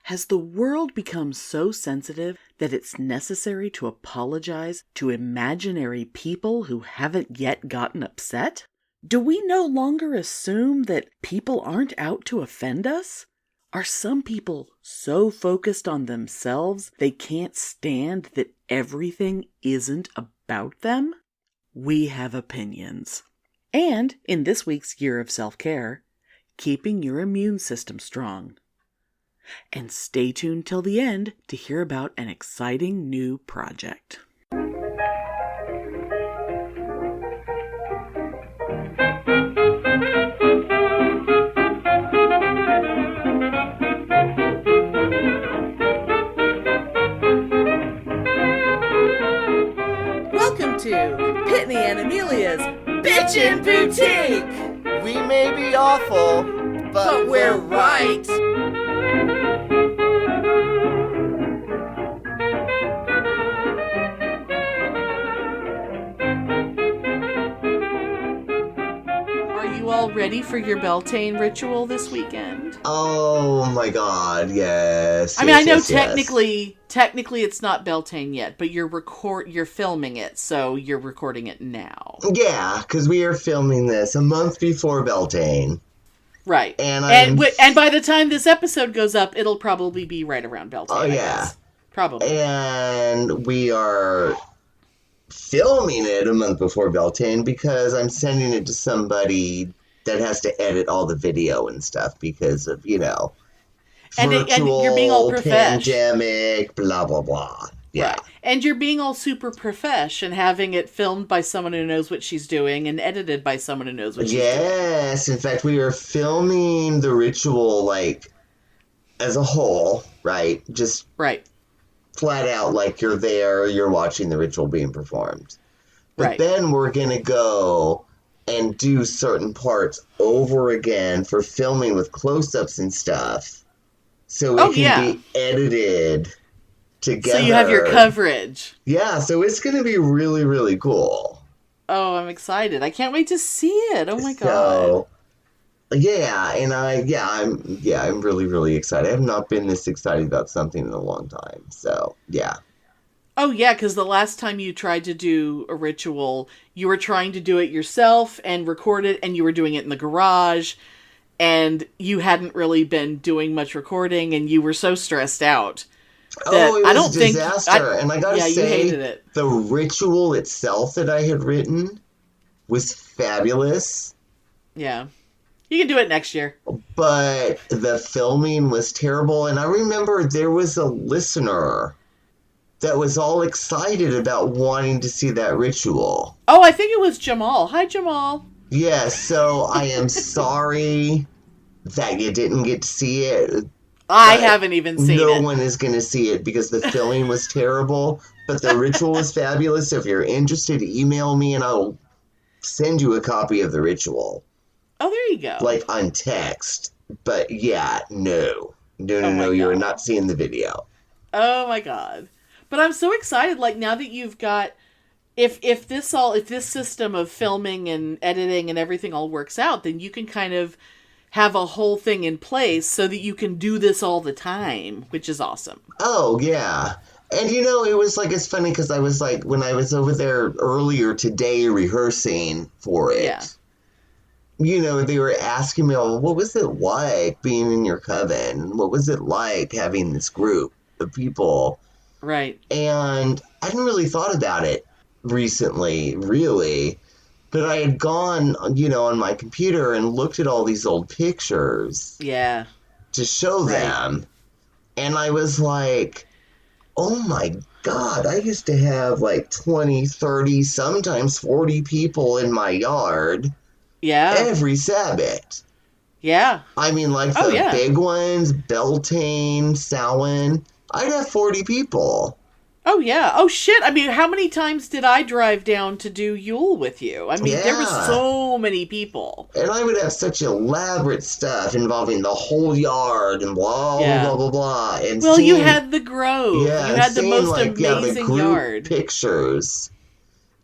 Has the world become so sensitive that it's necessary to apologize to imaginary people who haven't yet gotten upset? Do we no longer assume that people aren't out to offend us? Are some people so focused on themselves they can't stand that everything isn't about them? We have opinions. And in this week's Year of Self-Care, keeping your immune system strong. And stay tuned till the end to hear about an exciting new project. Welcome to Pitney and Amelia's Bitchin' Boutique! We may be awful, but we're right! Are you all ready for your Beltane ritual this weekend? Oh my god, yes. I mean, I know technically it's not Beltane yet, but you're filming it, so you're recording it now. Yeah, because we are filming this a month before Beltane. Right. And by the time this episode goes up, it'll probably be right around Beltane. Oh, yeah. Probably. And we are filming it a month before Beltane because I'm sending it to somebody that has to edit all the video and stuff because of, virtual, and you're being all pandemic, blah, blah, blah. Yeah. Right. And you're being all super profesh and having it filmed by someone who knows what she's doing and edited by someone who knows what she's doing. Yes. In fact, we are filming the ritual, as a whole, right? Just flat out, you're there, you're watching the ritual being performed. But then we're going to go and do certain parts over again for filming with close-ups and stuff. So it can be edited together. So you have your coverage. Yeah, so it's going to be really, really cool. Oh, I'm excited. I can't wait to see it. Oh my god. Yeah, and I'm really, really excited. I have not been this excited about something in a long time. So, yeah. Oh, yeah, because the last time you tried to do a ritual, you were trying to do it yourself and record it, and you were doing it in the garage, and you hadn't really been doing much recording, and you were so stressed out. It was a disaster. And I gotta say, you hated it. The ritual itself that I had written was fabulous. Yeah. You can do it next year. But the filming was terrible, and I remember there was a listener that was all excited about wanting to see that ritual. Oh, I think it was Jamal. Hi, Jamal. Yeah, so I am sorry that you didn't get to see it. I haven't even seen it. No one is going to see it because the filming was terrible, but the ritual was fabulous. So if you're interested, email me and I'll send you a copy of the ritual. Oh, there you go. On text. But yeah, no, you are not seeing the video. Oh my god. But I'm so excited, now that you've got, if this system of filming and editing and everything all works out, then you can kind of have a whole thing in place so that you can do this all the time, which is awesome. Oh, yeah. And it was it's funny because I was when I was over there earlier today rehearsing for it, they were asking me, what was it like being in your coven? What was it like having this group of people? Right. And I hadn't really thought about it recently, really. But I had gone, on my computer and looked at all these old pictures. Yeah. To show them. And I was like, oh my God, I used to have 20, 30, sometimes 40 people in my yard. Yeah. Every Sabbath. Yeah. I mean, big ones, Beltane, Samhain, I'd have 40 people. Oh, yeah. Oh, shit. I mean, how many times did I drive down to do Yule with you? I mean, there were so many people. And I would have such elaborate stuff involving the whole yard and blah, blah, blah, blah. And you had the grove. Yeah, you had the most amazing the yard. Pictures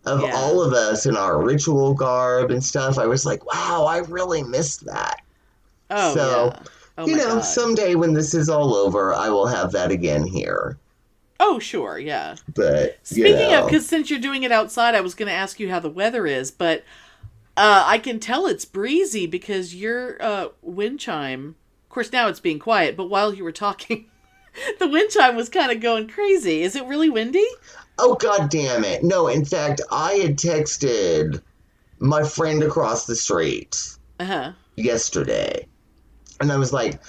of all of us in our ritual garb and stuff. I was like, wow, I really missed that. Oh, Oh my God. Someday when this is all over, I will have that again here. Oh, sure, yeah. But, Speaking of, because since you're doing it outside, I was going to ask you how the weather is, but I can tell it's breezy because your wind chime, of course now it's being quiet, but while you were talking, the wind chime was kind of going crazy. Is it really windy? Oh, God damn it. No, in fact, I had texted my friend across the street yesterday, and I was like,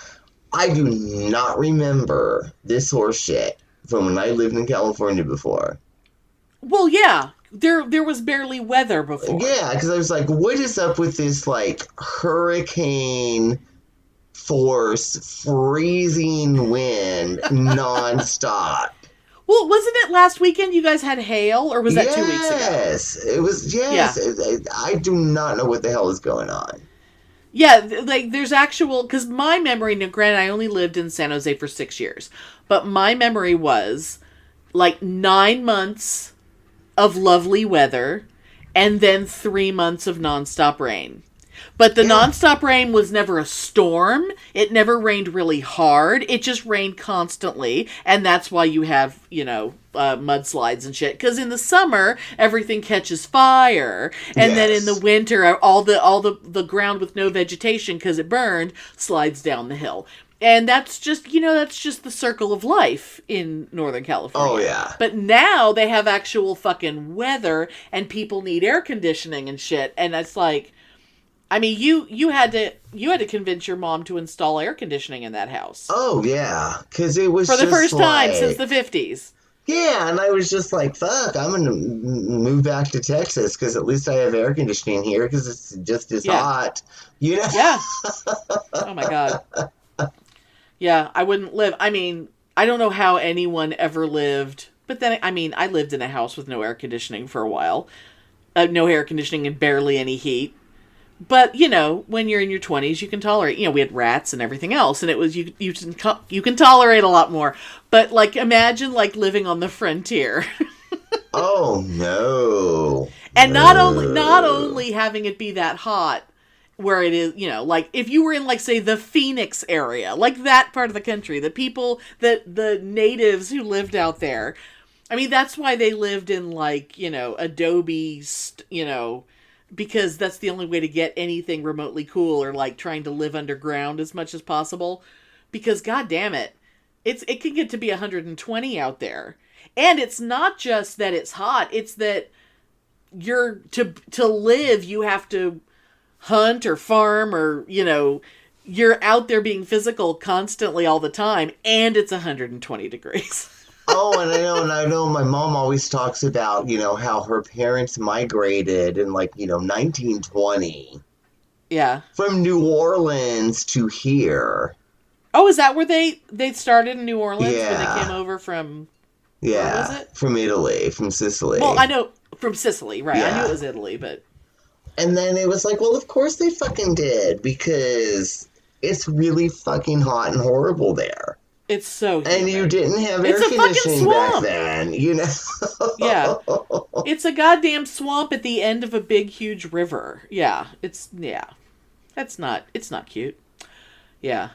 I do not remember this horse shit from when I lived in California before. Well, yeah. There was barely weather before. Yeah, because I was like, what is up with this, like, hurricane force, freezing wind, nonstop? Well, wasn't it last weekend you guys had hail, or was that 2 weeks ago? Yes, it was, yes. Yeah. I do not know what the hell is going on. Yeah, like, there's actual, because my memory, now granted, I only lived in San Jose for 6 years, but my memory was, like, 9 months of lovely weather, and then 3 months of nonstop rain. But the nonstop rain was never a storm. It never rained really hard. It just rained constantly. And that's why you have, mudslides and shit. Because in the summer, everything catches fire. And then in the winter, all the ground with no vegetation, because it burned, slides down the hill. And that's just the circle of life in Northern California. Oh, yeah. But now they have actual fucking weather, and people need air conditioning and shit. And it's like, I mean, you had to convince your mom to install air conditioning in that house. Oh, yeah. Because it was for the first time since the 50s. Yeah, and I was just like, fuck, I'm going to move back to Texas because at least I have air conditioning here because it's just as hot. Yeah. Oh, my God. Yeah, I wouldn't live. I mean, I don't know how anyone ever lived. But then, I mean, I lived in a house with no air conditioning for a while. No air conditioning and barely any heat. But, when you're in your 20s, you can tolerate, we had rats and everything else, and it was, you can tolerate a lot more. But, like, imagine, like, living on the frontier. Oh, no. And not only having it be that hot, where it is, like, if you were in, like, say, the Phoenix area, like that part of the country, the people, the natives who lived out there, I mean, that's why they lived in, like, adobe, because that's the only way to get anything remotely cool, or like trying to live underground as much as possible. Because god damn it, it can get to be 120 out there. And it's not just that it's hot, it's that to live, you have to hunt or farm, or you're out there being physical constantly all the time, and it's 120 degrees. Oh, and I know my mom always talks about, how her parents migrated in, like, 1920. Yeah. From New Orleans to here. Oh, is that where they started in New Orleans when they came over from... Yeah, where was it? From Italy, from Sicily. Well, I know, from Sicily, right. Yeah. I knew it was Italy, but... And then it was like, well, of course they fucking did, because it's really fucking hot and horrible there. It's so humid. And you didn't have air conditioning back then, Yeah. It's a goddamn swamp at the end of a big, huge river. Yeah. It's not cute. Yeah.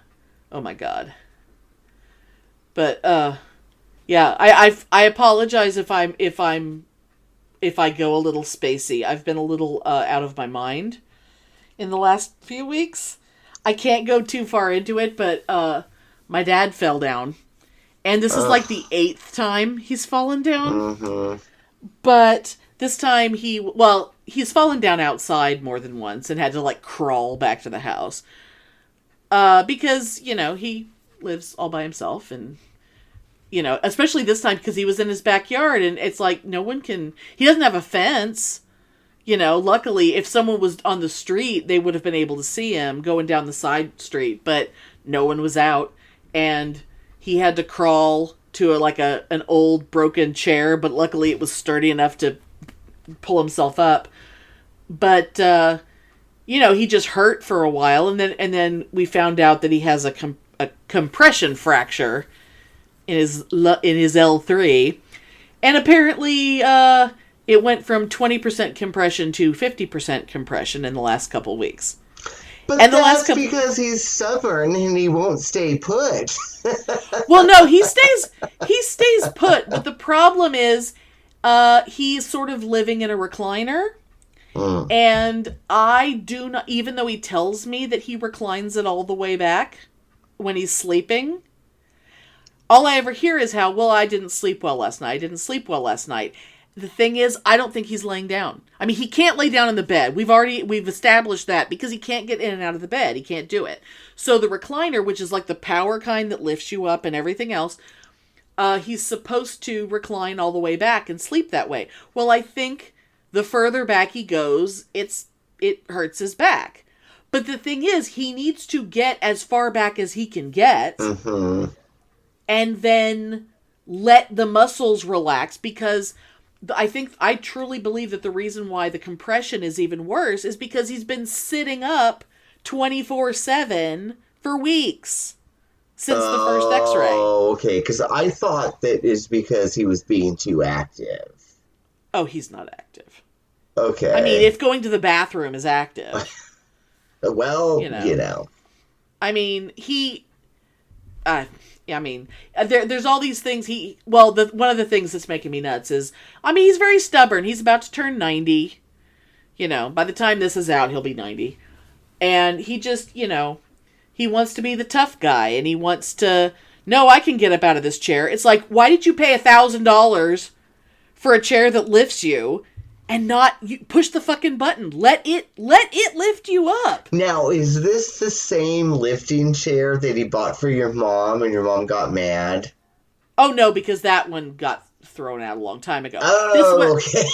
Oh my God. But, yeah, I apologize if I go a little spacey. I've been a little, out of my mind in the last few weeks. I can't go too far into it, but, my dad fell down, and this is like the 8th time he's fallen down. Mm-hmm. But this time he's fallen down outside more than once and had to like crawl back to the house. Because, he lives all by himself, and, especially this time because he was in his backyard, and it's like he doesn't have a fence. Luckily, if someone was on the street, they would have been able to see him going down the side street, but no one was out. And he had to crawl to an old broken chair, but luckily it was sturdy enough to pull himself up. But he just hurt for a while, and then we found out that he has a compression fracture in his L3, and apparently it went from 20% compression to 50% compression in the last couple weeks. But and that's because he's stubborn and he won't stay put. Well, no, he stays put, but the problem is he's sort of living in a recliner. And I do not, even though he tells me that he reclines it all the way back when he's sleeping, all I ever hear is how, well, I didn't sleep well last night. The thing is, I don't think he's laying down. I mean, he can't lay down in the bed. We've established that because he can't get in and out of the bed. He can't do it. So the recliner, which is like the power kind that lifts you up and everything else, he's supposed to recline all the way back and sleep that way. Well, I think the further back he goes, it hurts his back. But the thing is, he needs to get as far back as he can get, and then let the muscles relax, because I truly believe that the reason why the compression is even worse is because he's been sitting up 24/7 for weeks since the first x-ray. Oh, okay. Because I thought that is because he was being too active. Oh, he's not active. Okay. I mean, if going to the bathroom is active. Well, you know. I mean, there's all these things one of the things that's making me nuts is, I mean, he's very stubborn. He's about to turn 90. By the time this is out, he'll be 90. And he just, he wants to be the tough guy, and he wants to, no, I can get up out of this chair. It's like, why did you pay $1,000 for a chair that lifts you and not push the fucking button? Let it lift you up. Now, is this the same lifting chair that he bought for your mom and your mom got mad? Oh, no, because that one got thrown out a long time ago. Oh, okay.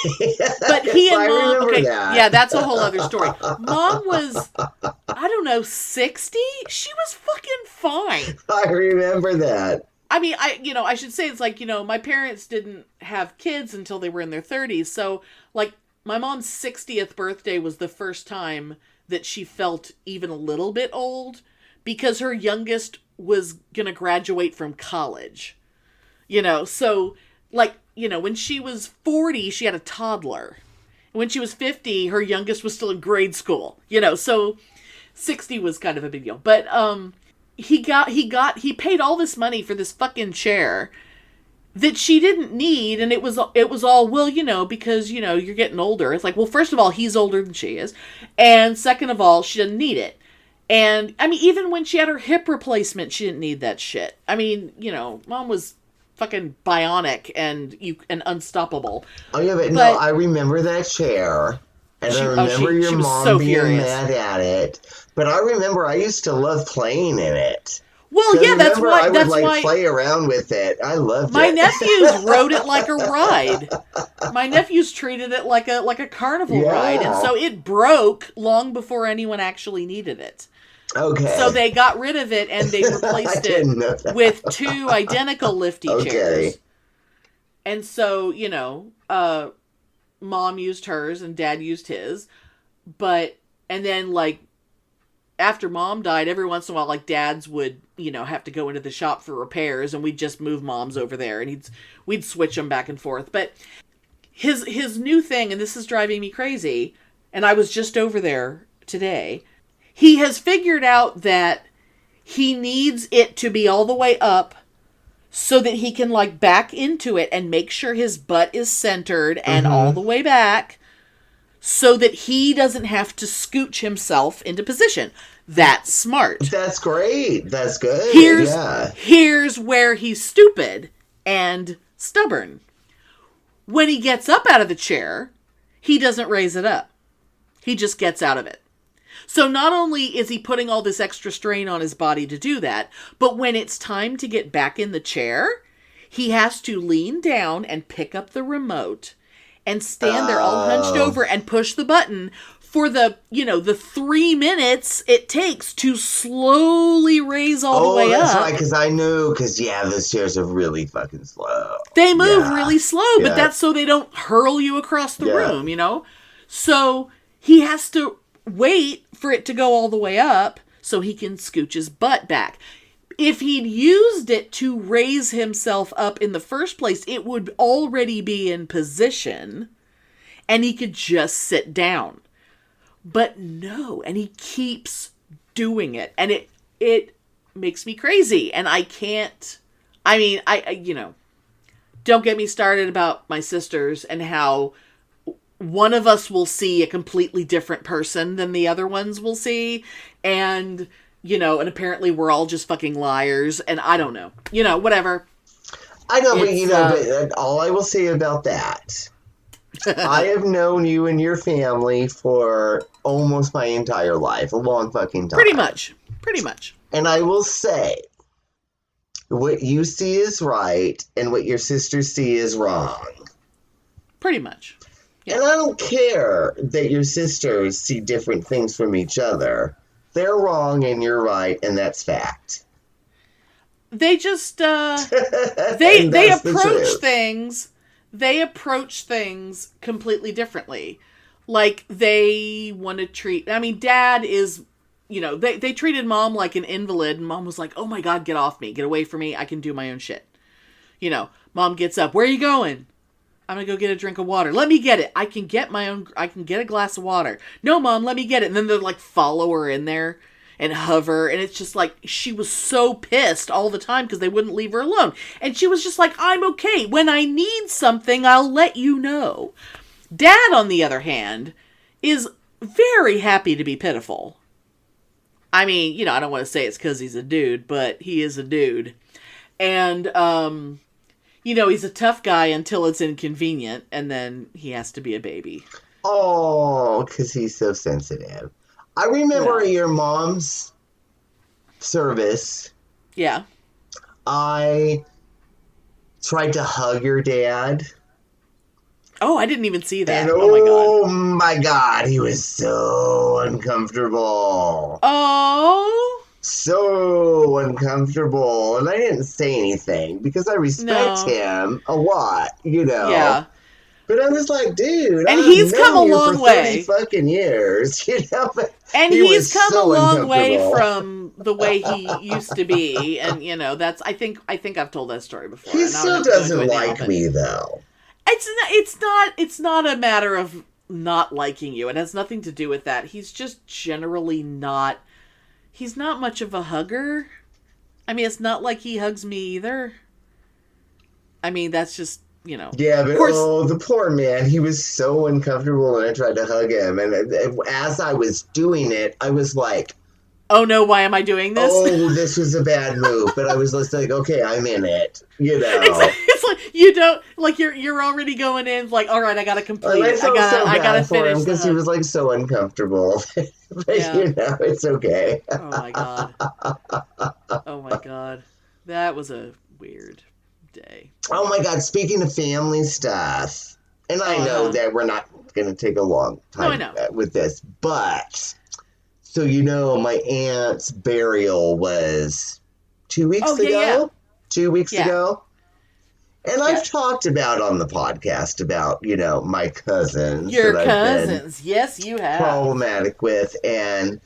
But he and Mom, okay, that. Yeah, that's a whole other story. Mom was, I don't know, 60? She was fucking fine. I remember that. I mean, I should say, it's like, my parents didn't have kids until they were in their 30s. So, like, my mom's 60th birthday was the first time that she felt even a little bit old, because her youngest was going to graduate from college. So, like, when she was 40, she had a toddler. When she was 50, her youngest was still in grade school. So 60 was kind of a big deal. But, he paid all this money for this fucking chair that she didn't need, and it was all, well, because, you're getting older. It's like, well, first of all, he's older than she is, and second of all, she doesn't need it. And, I mean, even when she had her hip replacement, she didn't need that shit. I mean, Mom was fucking bionic and unstoppable. Oh, yeah, but no, I remember that chair. And I remember your mom so being furious. Mad at it. But I remember I used to love playing in it. Well, yeah, that's why. I would play around with it. I loved it. My nephews rode it like a ride. My nephews treated it like a carnival ride, and so it broke long before anyone actually needed it. Okay. So they got rid of it and they replaced it with 2 identical lifty chairs. And so, Mom used hers and Dad used his. And then, like, after Mom died, every once in a while, like, Dad's would, have to go into the shop for repairs, and we'd just move Mom's over there, and we'd switch them back and forth. But his new thing, and this is driving me crazy, and I was just over there today, he has figured out that he needs it to be all the way up so that he can, like, back into it and make sure his butt is centered and all the way back, so that he doesn't have to scooch himself into position. That's smart. That's great. That's good. Here's where he's stupid and stubborn. When he gets up out of the chair, he doesn't raise it up. He just gets out of it. So not only is he putting all this extra strain on his body to do that, but when it's time to get back in the chair, he has to lean down and pick up the remote and stand there all hunched over and push the button for the 3 minutes it takes to slowly raise all the way up. Oh, that's right, because I knew, those chairs are really fucking slow. They move really slow, but that's so they don't hurl you across the room, So he has to wait for it to go all the way up so he can scooch his butt back. If he'd used it to raise himself up in the first place, it would already be in position and he could just sit down. But no, and he keeps doing it. And it makes me crazy. And I can't, I mean, don't get me started about my sisters and how one of us will see a completely different person than the other ones will see. And, and apparently we're all just fucking liars. And I don't know. Whatever. I know, but all I will say about that, I have known you and your family for almost my entire life. A long fucking time. Pretty much. And I will say, what you see is right, and what your sisters see is wrong. Pretty much. Yeah. And I don't care that your sisters see different things from each other. They're wrong and you're right, and that's fact. They just they approach things completely differently. Like they want to treat, Dad is, they treated Mom like an invalid, and Mom was like, "Oh my God, get off me, get away from me, I can do my own shit." Mom gets up, "Where are you going?" "I'm gonna go get a drink of water." "Let me get it. I can get a glass of water." "No, Mom, let me get it." And then they're like, follow her in there and hover. And it's just like, she was so pissed all the time because they wouldn't leave her alone. And she was just like, "I'm okay. When I need something, I'll let you know." Dad, on the other hand, is very happy to be pitiful. I don't want to say it's because he's a dude, but he is a dude. And, he's a tough guy until it's inconvenient, and then he has to be a baby. Oh, because he's so sensitive. I remember at your mom's service. Yeah. I tried to hug your dad. Oh, I didn't even see that. And oh my God, he was so uncomfortable. Oh. So uncomfortable. And I didn't say anything because I respect him a lot, Yeah. But I was like, dude, and he's come a long way. 30 fucking years, And he's come a long way from the way he used to be, and that's I think I've told that story before. He still doesn't like me though. It's not a matter of not liking you. It has nothing to do with that. He's just generally not. He's not much of a hugger. It's not like he hugs me either. That's just, Yeah, but the poor man, he was so uncomfortable and I tried to hug him. And as I was doing it, I was like, "Oh no, why am I doing this?" Oh, this was a bad move. But I was just like, okay, I'm in it, It's like, you don't, like, you're already going in, like, all right, I gotta complete it. I gotta finish him because he was, like, so uncomfortable. But, it's okay. Oh my God. Oh my God. That was a weird day. Oh my God, speaking of family stuff, and I know that we're not going to take a long time with this, but, so my aunt's burial was 2 weeks ago? Yeah. 2 weeks ago? And I've talked about on the podcast about, my cousins. Your cousins. Yes, you have. Problematic with, and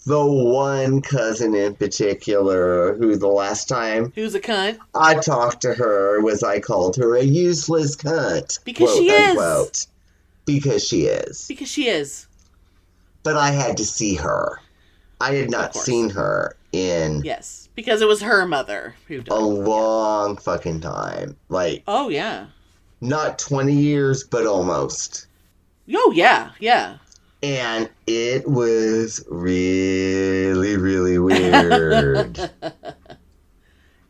the one cousin in particular who the last time who's a cunt I talked to her I called her a useless cunt. Because quote, she is. Unquote, because she is. Because she is. But I had to see her. I had not seen her in... Yes, because it was her mother who died. A long fucking time. Like... Oh, yeah. Not 20 years, but almost. Oh, yeah, yeah. And it was really, really weird.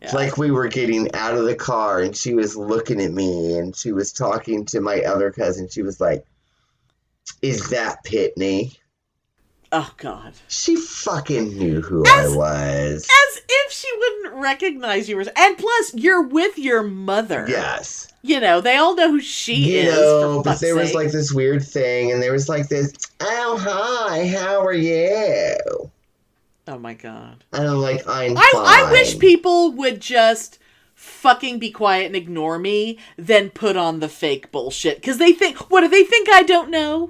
It's like we were getting out of the car and she was looking at me and she was talking to my other cousin. She was like, "Is that Pitney?" Oh, God. She fucking knew who I was. As if she wouldn't recognize you. And plus, you're with your mother. Yes. They all know who she is. But there was like this weird thing, and there was like this, "Oh, hi, how are you?" Oh, my God. And I'm like, I'm fine. I wish people would just fucking be quiet and ignore me, then put on the fake bullshit. Because they think, what do they think I don't know?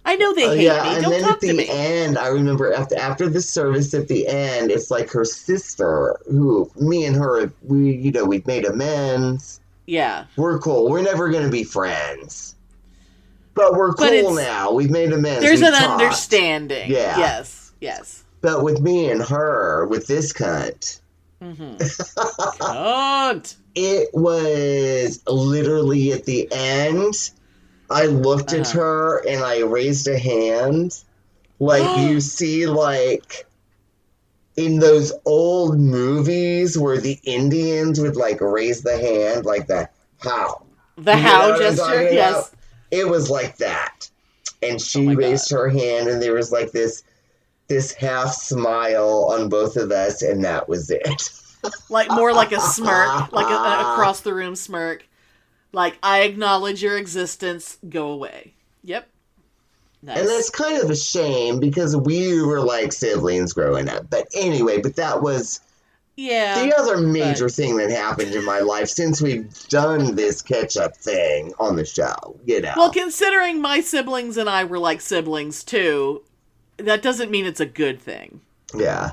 I know they hate me. And don't then talk to me. At the end, I remember after the service at the end, it's like her sister, who, me and her, we've made amends. Yeah. We're cool. We're never going to be friends. But we're cool now. We've made amends. There's an understanding. Yeah. Yes. But with me and her, with this cunt, cunt. It was literally at the end. I looked at her and I raised a hand. Like you see, like in those old movies where the Indians would like raise the hand, like the how. The how gesture, yes. It was like that. And she raised her hand and there was like this half smile on both of us, and that was it. Like more like a smirk, like a across the room smirk. Like, I acknowledge your existence, go away. Yep. Nice. And that's kind of a shame because we were like siblings growing up. But anyway, that was the other major thing that happened in my life since we've done this catch-up thing on the show, you know. Well, considering my siblings and I were like siblings too, that doesn't mean it's a good thing. Yeah.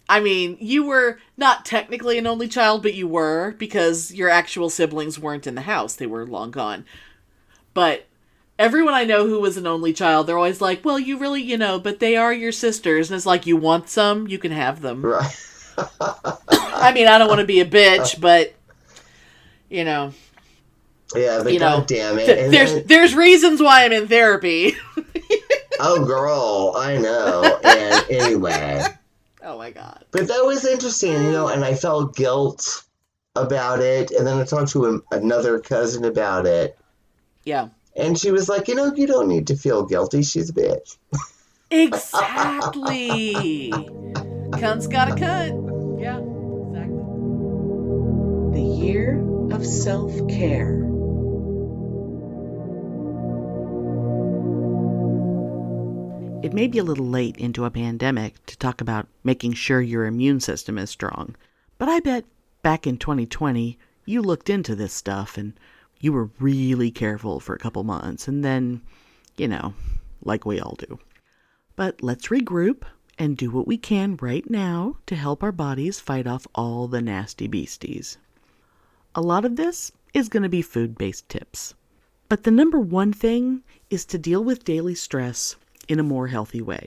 I mean, you were not technically an only child, but you were, because your actual siblings weren't in the house. They were long gone. But everyone I know who was an only child, they're always like, well, you really, but they are your sisters. And it's like, you want some? You can have them. Right. I mean, I don't want to be a bitch, but, Yeah, but God damn it. There's reasons why I'm in therapy. Oh, girl, I know. And anyway. Oh, my God. But that was interesting, and I felt guilt about it. And then I talked to another cousin about it. Yeah. And she was like, you don't need to feel guilty. She's a bitch. Exactly. Cunt's got a cut. Yeah, exactly. The year of self-care. It may be a little late into a pandemic to talk about making sure your immune system is strong, but I bet back in 2020, you looked into this stuff and you were really careful for a couple months, and then, like we all do. But let's regroup and do what we can right now to help our bodies fight off all the nasty beasties. A lot of this is going to be food-based tips. But the number one thing is to deal with daily stress in a more healthy way.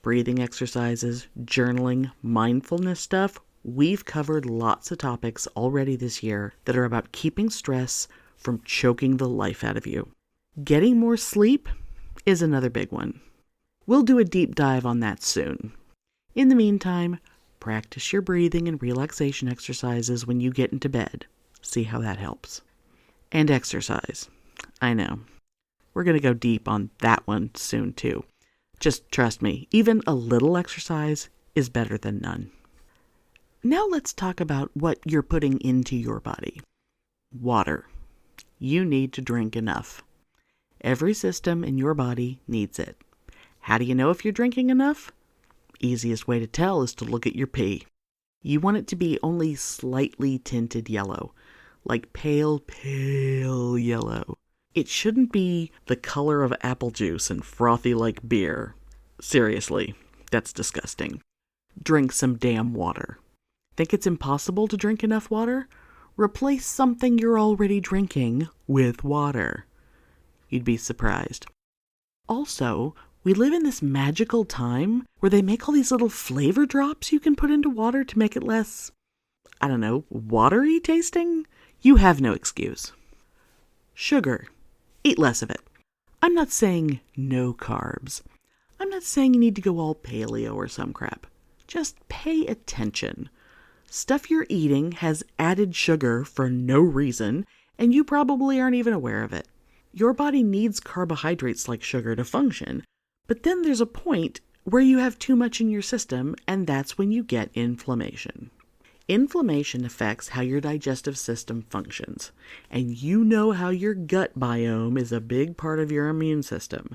Breathing exercises, journaling, mindfulness stuff, we've covered lots of topics already this year that are about keeping stress from choking the life out of you. Getting more sleep is another big one. We'll do a deep dive on that soon. In the meantime, practice your breathing and relaxation exercises when you get into bed. See how that helps. And exercise. I know. We're going to go deep on that one soon too. Just trust me, even a little exercise is better than none. Now let's talk about what you're putting into your body. Water. You need to drink enough. Every system in your body needs it. How do you know if you're drinking enough? Easiest way to tell is to look at your pee. You want it to be only slightly tinted yellow, like pale yellow. It shouldn't be the color of apple juice and frothy like beer. Seriously, that's disgusting. Drink some damn water. Think it's impossible to drink enough water? Replace something you're already drinking with water. You'd be surprised. Also, we live in this magical time where they make all these little flavor drops you can put into water to make it less, watery tasting? You have no excuse. Sugar. Eat less of it. I'm not saying no carbs. I'm not saying you need to go all paleo or some crap. Just pay attention. Stuff you're eating has added sugar for no reason, and you probably aren't even aware of it. Your body needs carbohydrates like sugar to function, but then there's a point where you have too much in your system, and that's when you get inflammation. Inflammation affects how your digestive system functions, and you know how your gut biome is a big part of your immune system.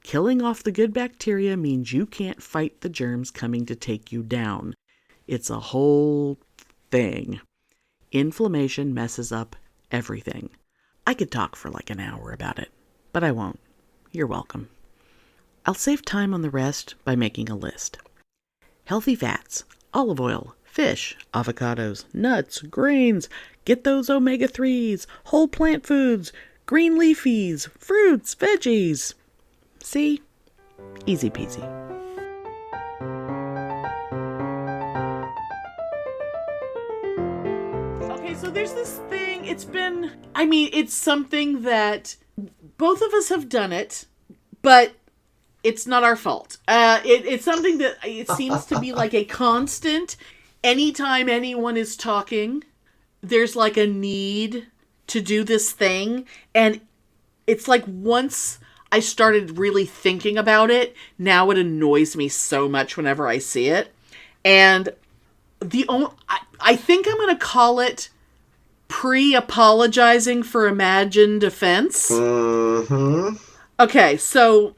Killing off the good bacteria means you can't fight the germs coming to take you down. It's a whole thing. Inflammation messes up everything. I could talk for like an hour about it, but I won't. You're welcome. I'll save time on the rest by making a list. Healthy fats, olive oil, fish, avocados, nuts, grains, get those omega-3s, whole plant foods, green leafies, fruits, veggies. See? Easy peasy. so there's this thing, it's something that both of us have done it, but it's not our fault. It's something that it seems to be like a constant. Anytime anyone is talking, there's like a need to do this thing. And it's like once I started really thinking about it, now it annoys me so much whenever I see it. And I think I'm going to call it pre-apologizing for imagined offense. Mm-hmm. Okay, so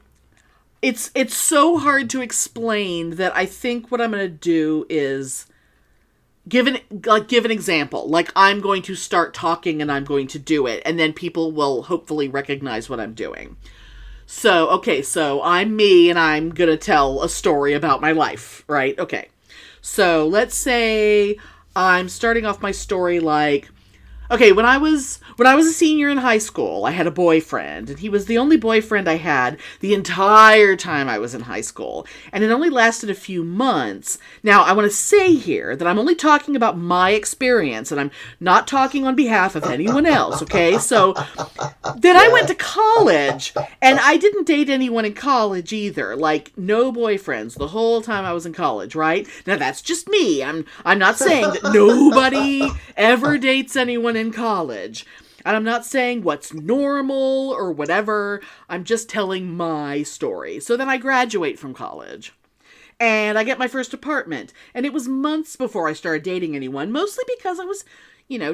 it's so hard to explain that I think what I'm going to do is give an example. Like, I'm going to start talking and I'm going to do it, and then people will hopefully recognize what I'm doing. So, okay, so I'm me and I'm going to tell a story about my life, right? Okay. So let's say I'm starting off my story like, okay, when I was a senior in high school, I had a boyfriend, and he was the only boyfriend I had the entire time I was in high school, and it only lasted a few months. Now, I want to say here that I'm only talking about my experience, and I'm not talking on behalf of anyone else, okay? So, then I went to college, and I didn't date anyone in college either. Like, no boyfriends the whole time I was in college, right? Now, that's just me. I'm not saying that nobody ever dates anyone in college. And I'm not saying what's normal or whatever. I'm just telling my story. So then I graduate from college. And I get my first apartment. And it was months before I started dating anyone. Mostly because I was,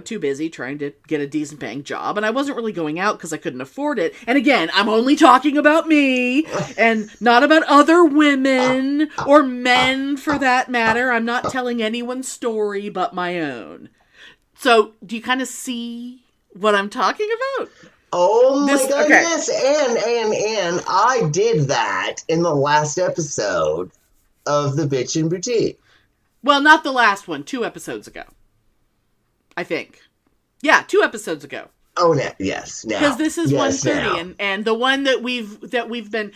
too busy trying to get a decent paying job. And I wasn't really going out because I couldn't afford it. And again, I'm only talking about me. And not about other women. Or men for that matter. I'm not telling anyone's story but my own. So, do you kind of see what I'm talking about? Oh my God, okay. Yes, and I did that in the last episode of The Bitchin' Boutique. Well, not the last one, 2 episodes ago. I think. Yeah, 2 episodes ago. Oh, no, yes, now. Because this is 130, and the one that we've been,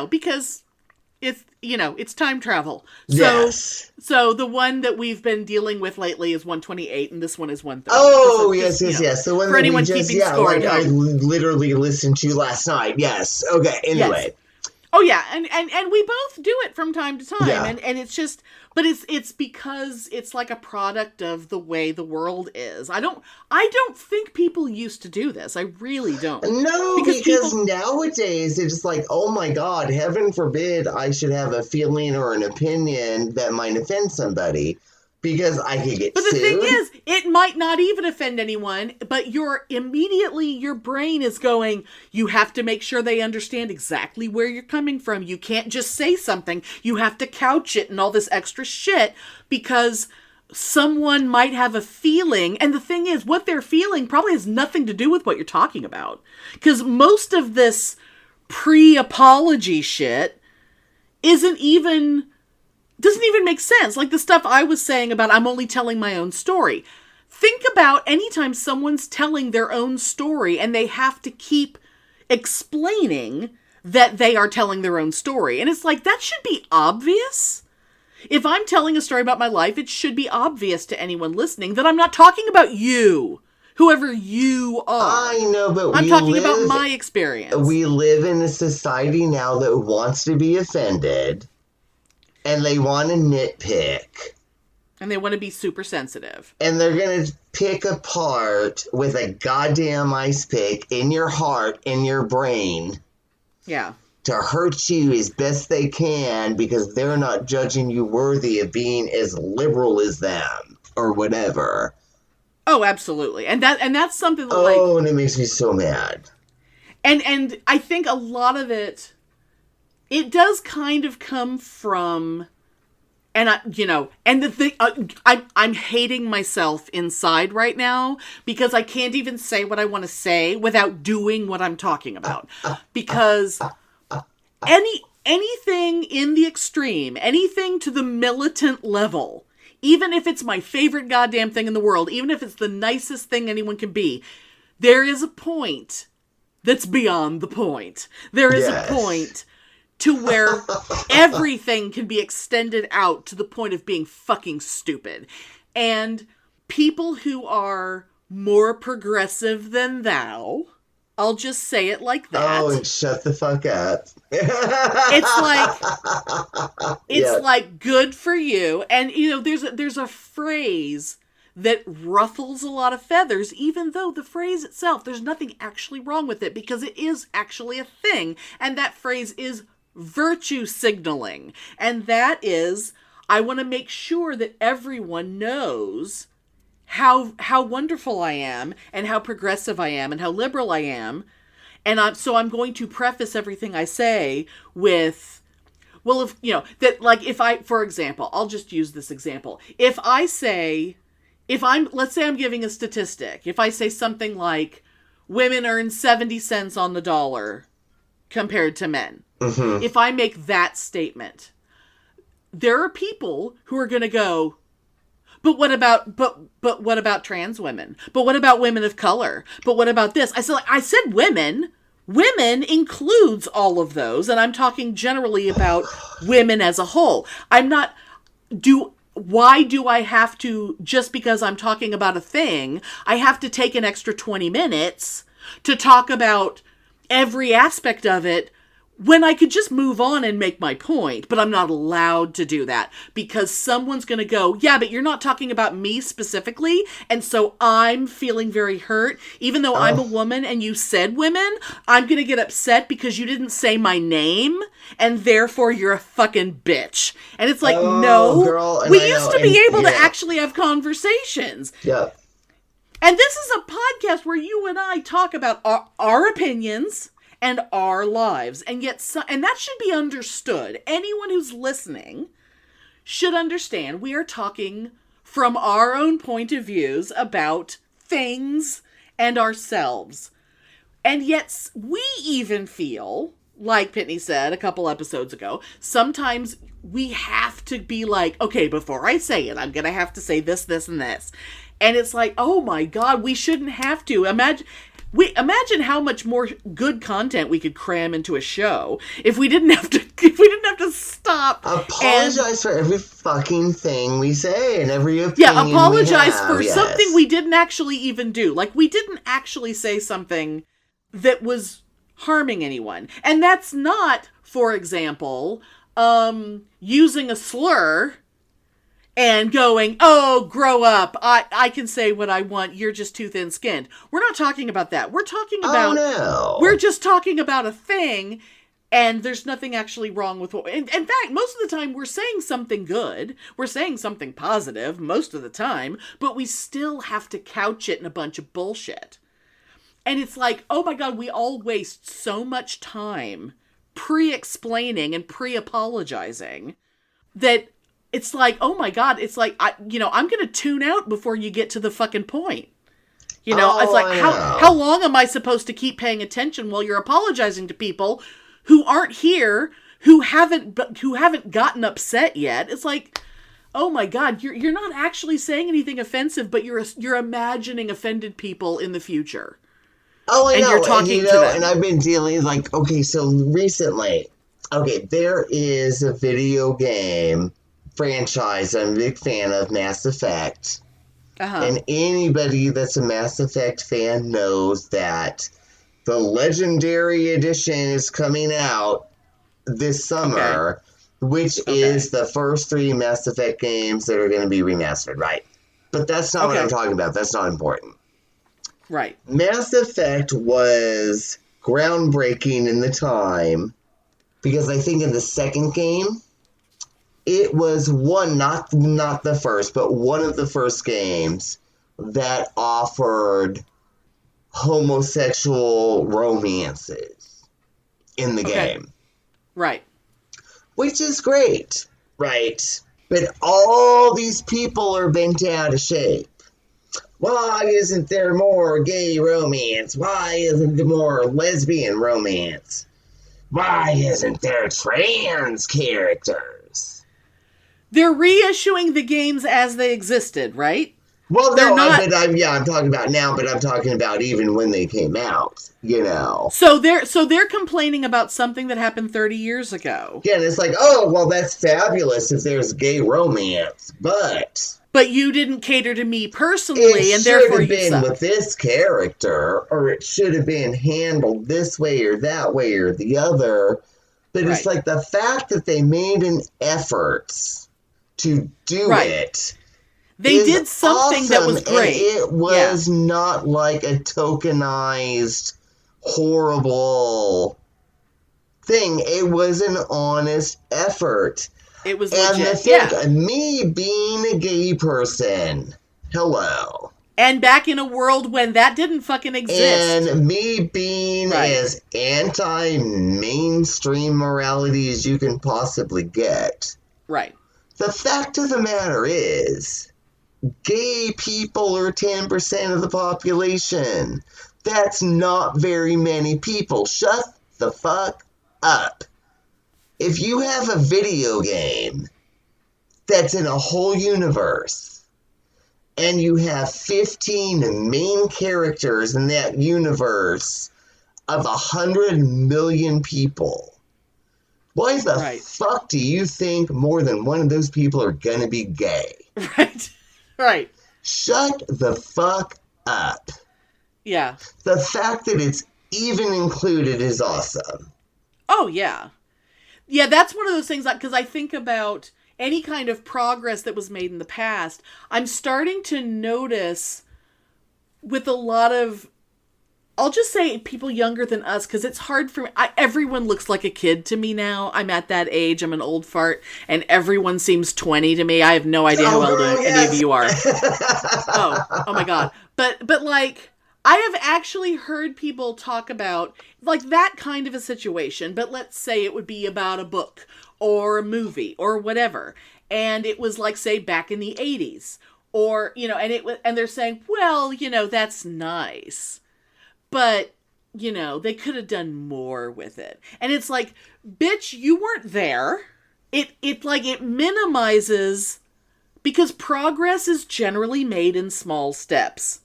because it's time travel. So, yes. So the one that we've been dealing with lately is 128, and this one is 130. Oh, yes. The one for that anyone keeping score. I literally listened to last night. Yes. Okay. Anyway. Yes. Oh yeah, and we both do it from time to time, and it's just, but it's because it's like a product of the way the world is. I don't think people used to do this. I really don't. No, because nowadays it's like, oh my God, heaven forbid I should have a feeling or an opinion that might offend somebody. Because I could get sued. But the thing is, it might not even offend anyone, but your brain is going, you have to make sure they understand exactly where you're coming from. You can't just say something. You have to couch it and all this extra shit because someone might have a feeling. And the thing is, what they're feeling probably has nothing to do with what you're talking about. Because most of this pre-apology shit doesn't even make sense. Like the stuff I was saying about I'm only telling my own story. Think about anytime someone's telling their own story and they have to keep explaining that they are telling their own story. And it's like, that should be obvious. If I'm telling a story about my life, it should be obvious to anyone listening that I'm not talking about you. Whoever you are. I know, but I'm talking about my experience. We live in a society now that wants to be offended. And they want to nitpick. And they want to be super sensitive. And they're going to pick apart with a goddamn ice pick in your heart, in your brain. Yeah. To hurt you as best they can because they're not judging you worthy of being as liberal as them. Or whatever. Oh, absolutely. And that's something that, and it makes me so mad. And I think a lot of it does kind of come from, and and the thing, I'm hating myself inside right now because I can't even say what I want to say without doing what I'm talking about. Because anything in the extreme, anything to the militant level, even if it's my favorite goddamn thing in the world, even if it's the nicest thing anyone can be, there is a point that's beyond the point. There is a point to where everything can be extended out to the point of being fucking stupid. And people who are more progressive than thou, I'll just say it like that. Oh, and shut the fuck up. It's like good for you. And there's a phrase that ruffles a lot of feathers, even though the phrase itself, there's nothing actually wrong with it because it is actually a thing. And that phrase is virtue signaling. And that is, I want to make sure that everyone knows how wonderful I am and how progressive I am and how liberal I am. And I'm going to preface everything I say with, well, for example, I'll just use this example. Let's say I'm giving a statistic. If I say something like, women earn 70 cents on the dollar compared to men. Mm-hmm. If I make that statement, there are people who are going to go, but what about trans women? But what about women of color? But what about this? I said women. Women includes all of those, and I'm talking generally about women as a whole. Why do I have to, just because I'm talking about a thing, I have to take an extra 20 minutes to talk about every aspect of it when I could just move on and make my point? But I'm not allowed to do that because someone's going to go, yeah, but you're not talking about me specifically. And so I'm feeling very hurt. Even though I'm a woman and you said women, I'm going to get upset because you didn't say my name and therefore you're a fucking bitch. And it's like, no, girl, we used to be able to actually have conversations. Yeah. And this is a podcast where you and I talk about our opinions and our lives. And yet, and that should be understood. Anyone who's listening should understand we are talking from our own point of views about things and ourselves. And yet, we even feel, like Pitney said a couple episodes ago, sometimes we have to be like, okay, before I say it, I'm going to have to say this, this, and this. And it's like, oh my God, we shouldn't have to. Imagine how much more good content we could cram into a show if we didn't have to stop. Apologize for every fucking thing we say and every opinion apologize for something we didn't actually even do. Like, we didn't actually say something that was harming anyone. And that's not, for example, using a slur and going, oh, grow up. I can say what I want. You're just too thin-skinned. We're not talking about that. We're talking about, we're just talking about a thing, and there's nothing actually wrong with what, in fact, most of the time we're saying something good. We're saying something positive most of the time, but we still have to couch it in a bunch of bullshit. And it's like, oh my God, we all waste so much time pre-explaining and pre-apologizing that it's like, oh my God, it's like, I'm going to tune out before you get to the fucking point. It's like, how long am I supposed to keep paying attention while you're apologizing to people who aren't here, who haven't gotten upset yet? It's like, oh my God, you're not actually saying anything offensive, but you're imagining offended people in the future. Oh, I know. You're talking to them. And I've been dealing, like, okay, so recently, there is a video game franchise I'm a big fan of, Mass Effect. Uh-huh. And anybody that's a Mass Effect fan knows that the Legendary Edition is coming out this summer, which is the first 3 Mass Effect games that are going to be remastered, right? But that's not what I'm talking about. That's not important. Right. Mass Effect was groundbreaking in the time because I think in the second game, it was not the first, but one of the first games that offered homosexual romances in the game. Right. Which is great, right? But all these people are bent out of shape. Why isn't there more gay romance? Why isn't there more lesbian romance? Why isn't there trans characters? They're reissuing the games as they existed, right? Well, no, I'm talking about now, but I'm talking about even when they came out, So they're complaining about something that happened 30 years ago. Yeah, and it's like, oh, well, that's fabulous if there's gay romance, but but you didn't cater to me personally, and therefore you suck. It should have been with this character, or it should have been handled this way or that way or the other. But it's like the fact that they made an effort to do it. They did something that was great. It was not like a tokenized, horrible thing. It was an honest effort. It was legit. Me being a gay person, hello. And back in a world when that didn't fucking exist. And me being as anti-mainstream morality as you can possibly get. Right. The fact of the matter is, gay people are 10% of the population. That's not very many people. Shut the fuck up. If you have a video game that's in a whole universe, and you have 15 main characters in that universe of 100 million people, why the fuck do you think more than one of those people are gonna be gay? Right. Shut the fuck up. Yeah. The fact that it's even included is awesome. Oh, yeah. Yeah, that's one of those things, because I think about any kind of progress that was made in the past. I'm starting to notice with a lot of, I'll just say people younger than us, because it's hard for me. Everyone looks like a kid to me now. I'm at that age. I'm an old fart, and everyone seems 20 to me. I have no idea how old any of you are. oh my God. But like, I have actually heard people talk about like that kind of a situation, but let's say it would be about a book or a movie or whatever. And it was like, say, back in the 80s or, and they're saying, well, that's nice, but, they could have done more with it. And it's like, bitch, you weren't there. It minimizes, because progress is generally made in small steps.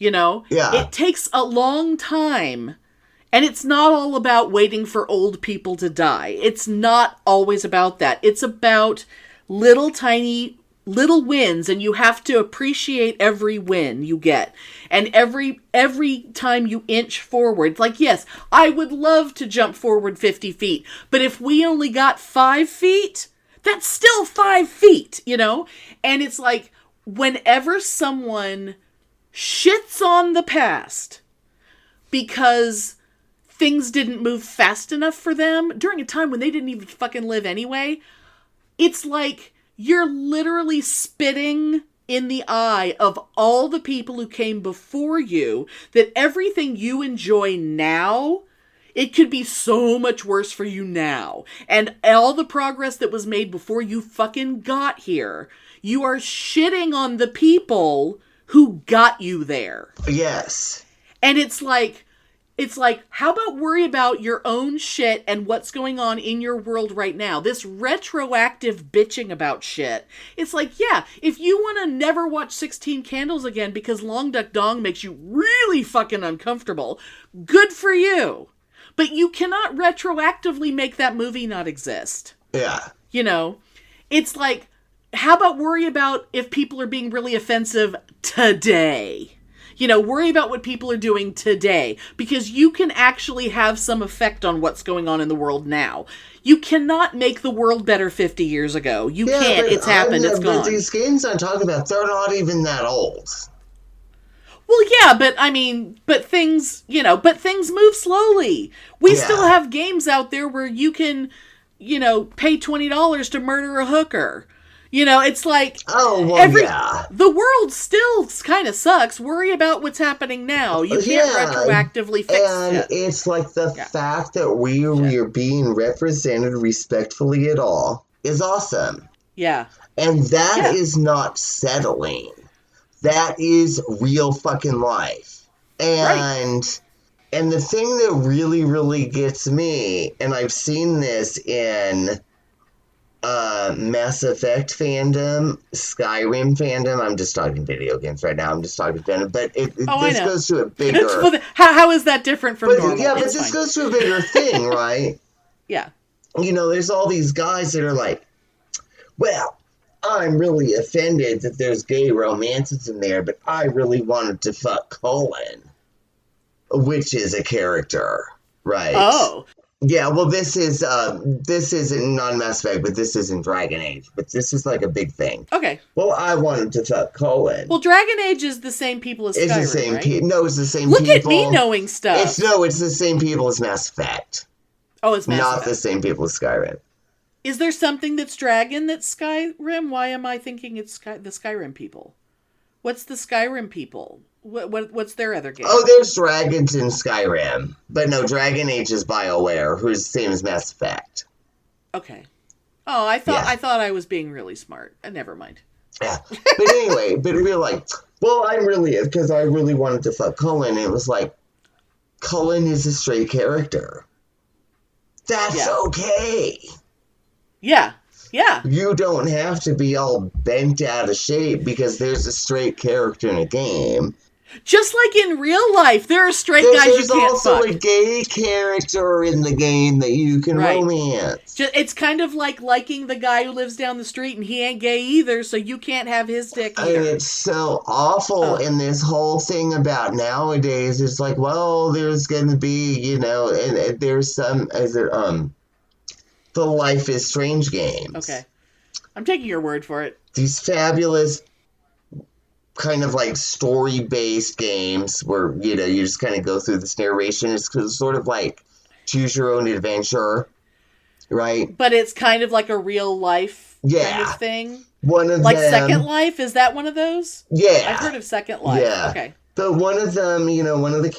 It takes a long time, and it's not all about waiting for old people to die. It's not always about that. It's about little wins, and you have to appreciate every win you get. And every time you inch forward, like, yes, I would love to jump forward 50 feet, but if we only got 5 feet, that's still 5 feet, And it's like, whenever someone shits on the past because things didn't move fast enough for them during a time when they didn't even fucking live anyway, it's like you're literally spitting in the eye of all the people who came before you, that everything you enjoy now, it could be so much worse for you now. And all the progress that was made before you fucking got here, you are shitting on the people who got you there. Yes. And it's like, how about worry about your own shit and what's going on in your world right now? This retroactive bitching about shit. It's like, yeah, if you want to never watch 16 Candles again because Long Duck Dong makes you really fucking uncomfortable, good for you. But you cannot retroactively make that movie not exist. Yeah. It's like, how about worry about if people are being really offensive today? Worry about what people are doing today, because you can actually have some effect on what's going on in the world now. You cannot make the world better 50 years ago. You can't. It's happened. It's gone. But these games I'm talking about, they're not even that old. Well, yeah, but things move slowly. We still have games out there where you can, pay $20 to murder a hooker. It's like, the world still kind of sucks. Worry about what's happening now. You can't retroactively fix it. And it's like the fact that we are being represented respectfully at all is awesome. Yeah. And that is not settling. That is real fucking life. And the thing that really, really gets me, and I've seen this in Mass Effect fandom, Skyrim fandom. I'm just talking video games right now. I'm just talking fandom, but this goes to a bigger. How is that different from normal? Yeah, but this goes to a bigger thing, right? Yeah. There's all these guys that are like, well, I'm really offended that there's gay romances in there, but I really wanted to fuck Colin, which is a character, right? Oh. Yeah, well, this is not Mass Effect, but this is in Dragon Age. But this is like a big thing. Okay. Well, I wanted to fuck Colin. Well, Dragon Age is the same people as Skyrim, it's the same right? No, it's the same Look people. Look at me knowing stuff. It's the same people as Mass Effect. Oh, it's Mass Effect. Not the same people as Skyrim. Is there something that's Dragon that's Skyrim? Why am I thinking it's the Skyrim people? What's the Skyrim people? What's their other game? Oh, there's dragons in Skyrim. But no, Dragon Age is BioWare, who's the same as Mass Effect. Okay. Oh, I thought I was being really smart. Never mind. Yeah. But anyway, but we were like, well, because I really wanted to fuck Cullen. And it was like, Cullen is a straight character. That's okay. Yeah. Yeah. You don't have to be all bent out of shape because there's a straight character in a game. Just like in real life, there are straight guys you can't fuck. There's also a gay character in the game that you can romance. It's kind of like liking the guy who lives down the street and he ain't gay either, so you can't have his dick either. And it's so awful. And this whole thing about nowadays, it's like, well, there's going to be, and there's some, the Life is Strange games. Okay. I'm taking your word for it. These fabulous kind of like story-based games where, you just kind of go through this narration. It's sort of like choose your own adventure, right? But it's kind of like a real life kind of thing. One of like them, Second Life? Is that one of those? Yeah. I've heard of Second Life. Yeah. Okay. But one of them, one of the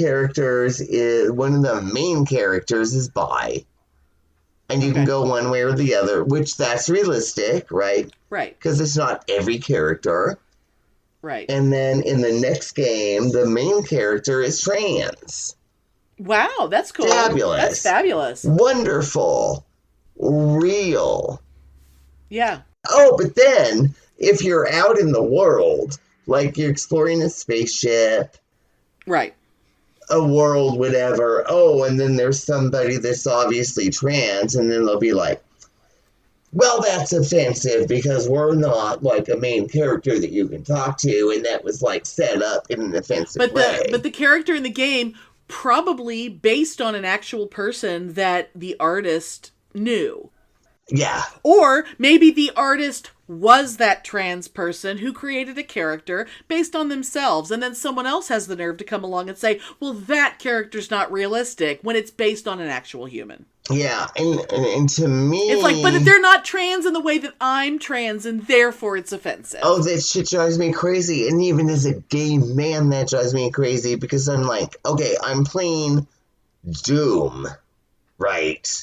main characters is bi. And you can go one way or the other, which that's realistic, right? Right. Because it's not every character. Right. And then in the next game, the main character is trans. Wow, that's cool. Fabulous. That's fabulous. Wonderful. Real. Yeah. Oh, but then, if you're out in the world, like you're exploring a spaceship. Right. A world, whatever. Oh, and then there's somebody that's obviously trans, and then they'll be like, well, that's offensive because we're not like a main character that you can talk to, and that was like set up in an offensive way. But the character in the game probably based on an actual person that the artist knew. Yeah. Or maybe the artist was that trans person who created a character based on themselves, and then someone else has the nerve to come along and say, well, that character's not realistic when it's based on an actual human. Yeah, and to me... It's like, but they're not trans in the way that I'm trans, and therefore it's offensive. Oh, that shit drives me crazy. And even as a gay man, that drives me crazy because I'm like, okay, I'm playing Doom, right?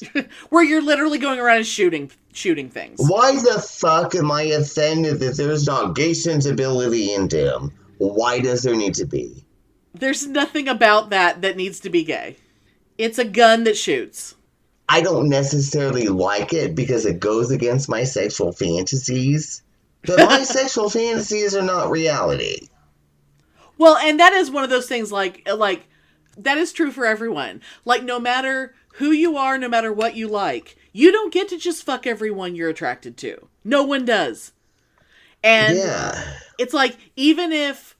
Where you're literally going around and shooting things. Why the fuck am I offended that there's not gay sensibility in Doom? Why does there need to be? There's nothing about that needs to be gay. It's a gun that shoots. I don't necessarily like it because it goes against my sexual fantasies. But my sexual fantasies are not reality. Well, and that is one of those things like that is true for everyone. Like, no matter who you are, no matter what you like, you don't get to just fuck everyone you're attracted to. No one does. And it's like, even if,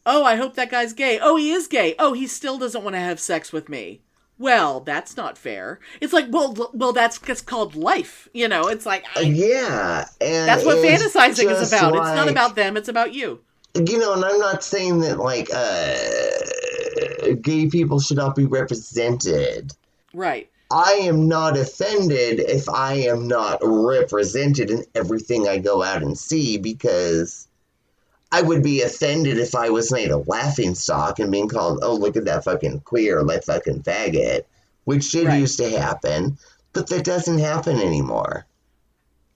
oh, I hope that guy's gay. Oh, he is gay. Oh, he still doesn't want to have sex with me. Well, that's not fair. It's like, well, that's called life. It's like, and that's what fantasizing is about. It's not about them. It's about you. And I'm not saying that gay people should not be represented. Right. I am not offended if I am not represented in everything I go out and see, because I would be offended if I was made a laughingstock and being called, oh, look at that fucking queer, that fucking faggot, which did used to happen, but that doesn't happen anymore.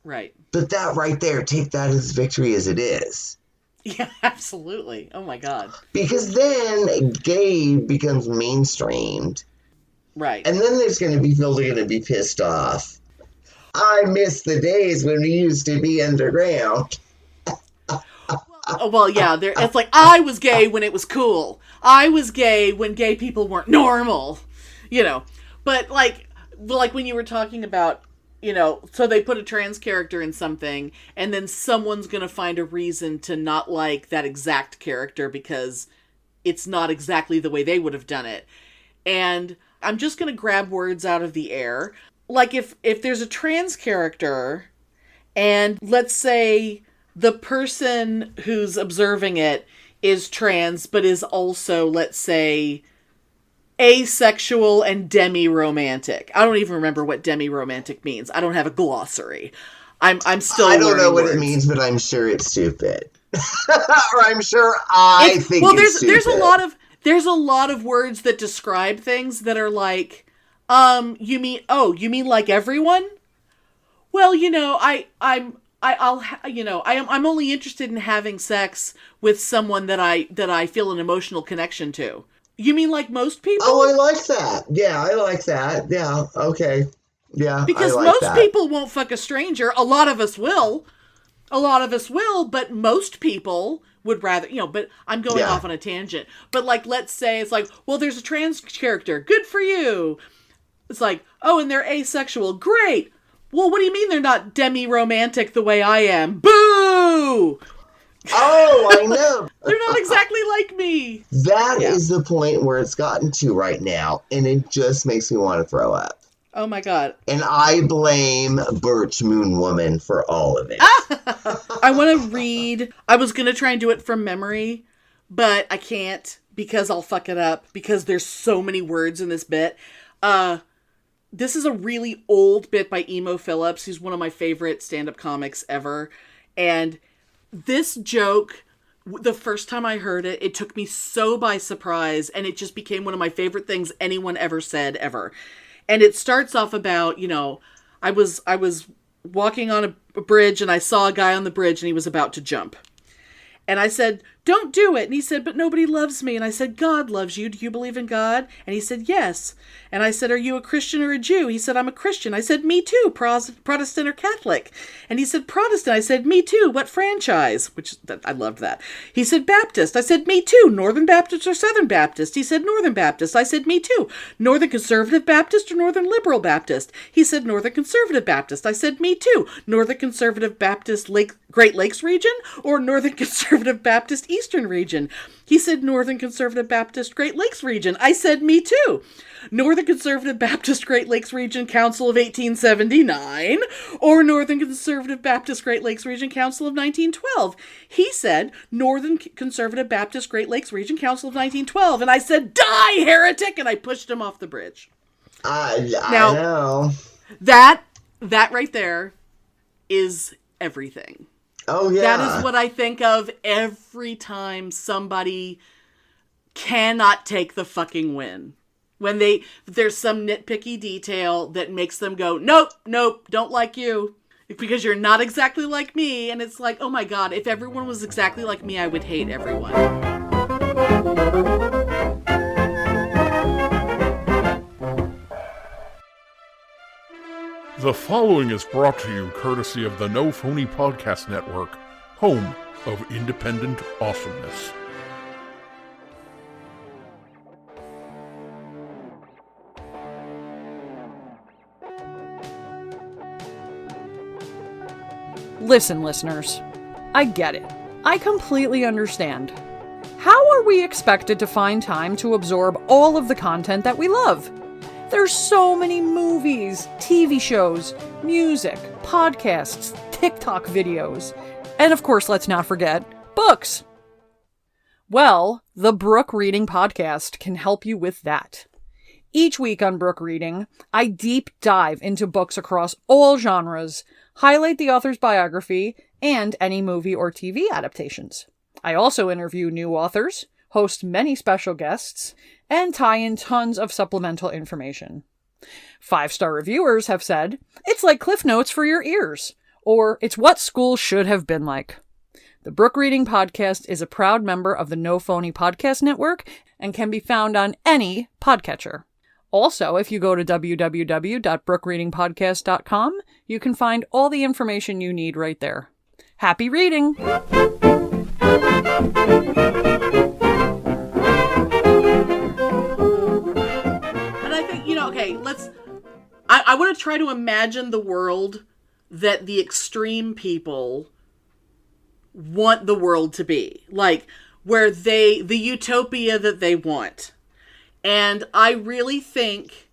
Right. But that right there, take that as victory as it is. Yeah, absolutely. Oh my God. Because then gay becomes mainstreamed. Right. And then there's going to be people who are going to be pissed off. I miss the days when we used to be underground. Well, yeah, it's like, I was gay when it was cool. I was gay when gay people weren't normal. But like when you were talking about so they put a trans character in something, and then someone's going to find a reason to not like that exact character because it's not exactly the way they would have done it. And I'm just going to grab words out of the air. Like if there's a trans character, and let's say the person who's observing it is trans, but is also, let's say, asexual and demi-romantic. I don't even remember what demi-romantic means. I don't have a glossary. I'm still I don't know what words. It means, but I'm sure it's stupid. Or I'm sure I think it's stupid. There's a lot of words that describe things that are like, you mean like everyone? Well, I'm only interested in having sex with someone that I feel an emotional connection to. You mean like most people? Oh, I like that. Yeah, I like that. Yeah, okay. Yeah, because most people won't fuck a stranger. A lot of us will, but most people would rather, but I'm going off on a tangent. But like, let's say it's like, well, there's a trans character. Good for you. It's like, oh, and they're asexual. Great. Well, what do you mean they're not demi-romantic the way I am? Boo! Oh, I know. They're not exactly like me. That is the point where it's gotten to right now, and it just makes me want to throw up. Oh my God. And I blame Birch Moon Woman for all of it. I want to read. I was going to try and do it from memory, but I can't because I'll fuck it up because there's so many words in this bit. This is a really old bit by Emo Phillips. He's one of my favorite stand-up comics ever. And this joke, the first time I heard it, it took me so by surprise, and it just became one of my favorite things anyone ever said, ever. And it starts off about, I was walking on a bridge, and I saw a guy on the bridge, and he was about to jump. And I said, don't do it. And he said, but nobody loves me. And I said, God loves you. Do you believe in God? And he said, yes. And I said, are you a Christian or a Jew? He said, I'm a Christian. I said, me too. Protestant or Catholic? And he said, Protestant. I said, me too. What franchise? I loved that. He said, Baptist. I said, me too. Northern Baptist or Southern Baptist? He said, Northern Baptist. I said, me too. Northern Conservative Baptist or Northern Liberal Baptist? He said, Northern Conservative Baptist. I said, me too. Northern Conservative Baptist Great Lakes region or Northern Conservative Baptist Eastern region? He said, Northern Conservative Baptist Great Lakes region. I said, me too. Northern Conservative Baptist Great Lakes Region Council of 1879 or Northern Conservative Baptist Great Lakes Region Council of 1912. He said, Northern Conservative Baptist Great Lakes Region Council of 1912. And I said, die, heretic! And I pushed him off the bridge. I know. That right there is everything. Oh, yeah. That is what I think of every time somebody cannot take the fucking win. When there's some nitpicky detail that makes them go, nope, don't like you. Because you're not exactly like me. And it's like, oh my God, if everyone was exactly like me, I would hate everyone. The following is brought to you courtesy of the No Phony Podcast Network, home of independent awesomeness. Listen, listeners, I get it. I completely understand. How are we expected to find time to absorb all of the content that we love? There's so many movies, TV shows, music, podcasts, TikTok videos, and of course, let's not forget, books. Well, the Brook Reading Podcast can help you with that. Each week on Brook Reading, I deep dive into books across all genres, highlight the author's biography, and any movie or TV adaptations. I also interview new authors, host many special guests, and tie in tons of supplemental information. 5-star reviewers have said, it's like Cliff Notes for your ears, or it's what school should have been like. The Brook Reading Podcast is a proud member of the No Phony Podcast Network and can be found on any podcatcher. Also, if you go to www.brookreadingpodcast.com, you can find all the information you need right there. Happy reading! And I think, I want to to try to imagine the world that the extreme people want the world to be. Like, where the utopia that they want. And I really think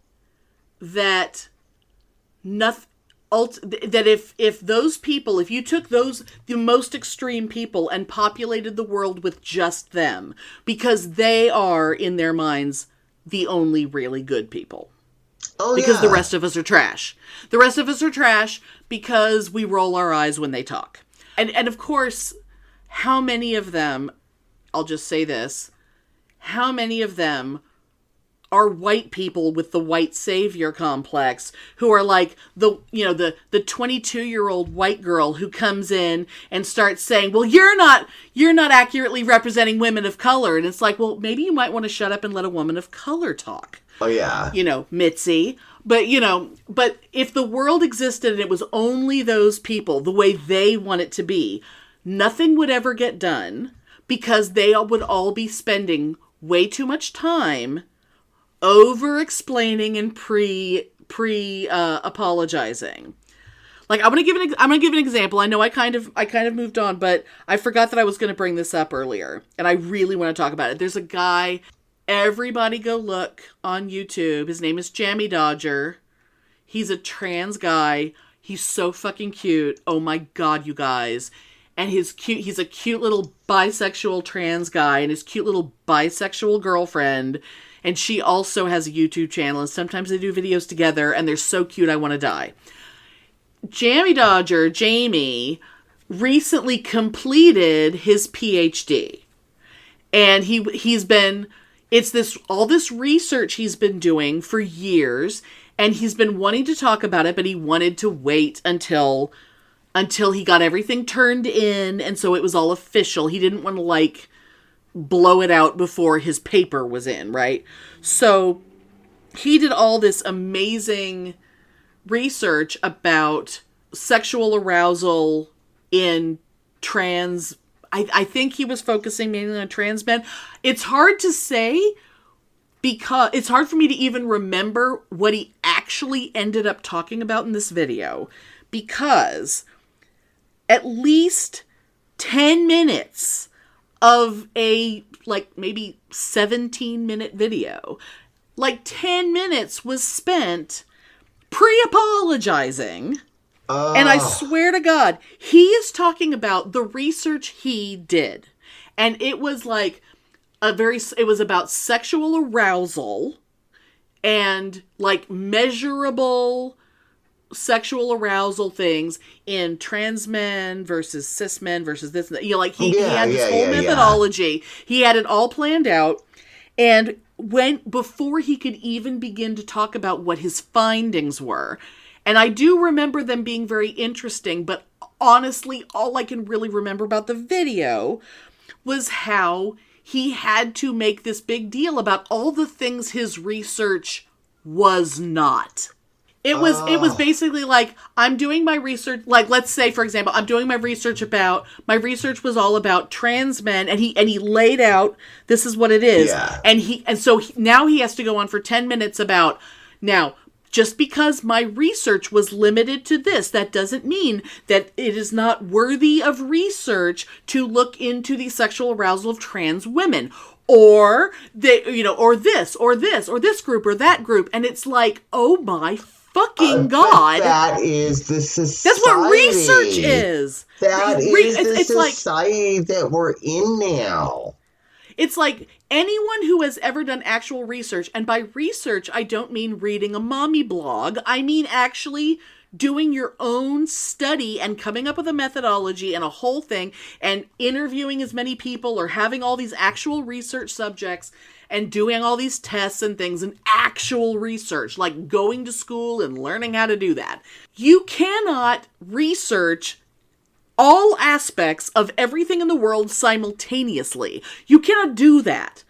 that if those people, if you took the most extreme people and populated the world with just them, because they are, in their minds, the only really good people. Oh, because yeah. The rest of us are trash. The rest of us are trash because we roll our eyes when they talk. And of course, how many of them, I'll just say this, how many of them are white people with the white savior complex who are like the 22-year-old white girl who comes in and starts saying, well, you're not accurately representing women of color. And it's like, well, maybe you might want to shut up and let a woman of color talk. Oh, yeah. Mitzi. But if the world existed and it was only those people, the way they want it to be, nothing would ever get done because they would all be spending way too much time over-explaining and apologizing. Like, I'm gonna give an example. I know I kind of moved on, but I forgot that I was gonna bring this up earlier, and I really want to talk about it. There's a guy, everybody go look on YouTube. His name is Jammy Dodger. He's a trans guy. He's so fucking cute. Oh my god, you guys. And he's a cute little bisexual trans guy, and his cute little bisexual girlfriend. And she also has a YouTube channel, and sometimes they do videos together, and they're so cute, I want to die. Jammy Dodger, Jamie, recently completed his PhD. And all this research he's been doing for years, and he's been wanting to talk about it, but he wanted to wait until he got everything turned in, and so it was all official. He didn't want to, blow it out before his paper was in, right? So he did all this amazing research about sexual arousal in trans. I think he was focusing mainly on trans men. It's hard to say because it's hard for me to even remember what he actually ended up talking about in this video, because at least 10 minutes of a, maybe 17-minute video, 10 minutes was spent pre-apologizing. And I swear to God, he is talking about the research he did. And it was it was about sexual arousal and measurable sexual arousal things in trans men versus cis men versus this. He had this whole methodology. Yeah. He had it all planned out. And before he could even begin to talk about what his findings were, and I do remember them being very interesting, but honestly, all I can really remember about the video was how he had to make this big deal about all the things his research was not. It was basically I'm doing my research, let's say, for example, I'm doing my research was all about trans men, and he laid out, this is what it is. Yeah. And so now he has to go on for 10 minutes about, now, just because my research was limited to this, that doesn't mean that it is not worthy of research to look into the sexual arousal of trans women. Or this group or that group. And it's oh my fucking God. That is the society. That's what research is. That is the society that we're in now. It's anyone who has ever done actual research, and by research, I don't mean reading a mommy blog. I mean actually doing your own study and coming up with a methodology and a whole thing and interviewing as many people or having all these actual research subjects and doing all these tests and things and actual research, going to school and learning how to do that. You cannot research all aspects of everything in the world simultaneously. You cannot do that.